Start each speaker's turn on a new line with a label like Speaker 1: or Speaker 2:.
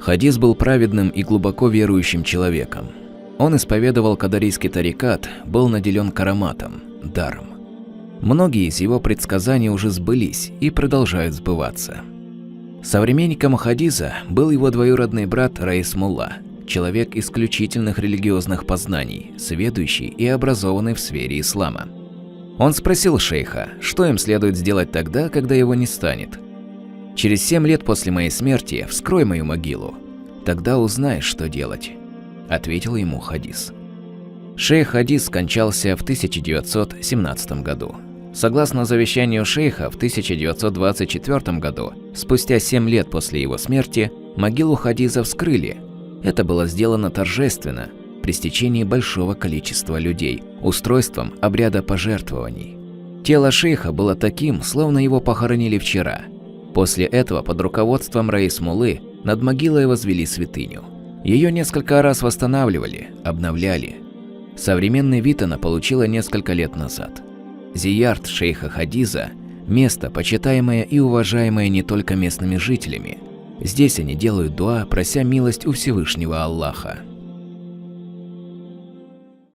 Speaker 1: Хадис был праведным и глубоко верующим человеком. Он исповедовал кадарийский тарикат, был наделен караматом, даром. Многие из его предсказаний уже сбылись и продолжают сбываться. Современником Хадиза был его двоюродный брат Раис Мулла, человек исключительных религиозных познаний, сведущий и образованный в сфере ислама. Он спросил шейха, что им следует сделать тогда, когда его не станет. «Через 7 лет после моей смерти вскрой мою могилу, тогда узнаешь, что делать», – ответил ему Хадис. Шейх Хадис скончался в 1917 году. Согласно завещанию шейха, в 1924 году, спустя 7 лет после его смерти, могилу Хадиза вскрыли. Это было сделано торжественно, при стечении большого количества людей, устройством обряда пожертвований. Тело шейха было таким, словно его похоронили вчера. После этого под руководством Раис Муллы над могилой возвели святыню. Ее несколько раз восстанавливали, обновляли. Современный вид она получила несколько лет назад. Зиярат шейха Хадиза – место, почитаемое и уважаемое не только местными жителями. Здесь они делают дуа, прося милость у Всевышнего Аллаха.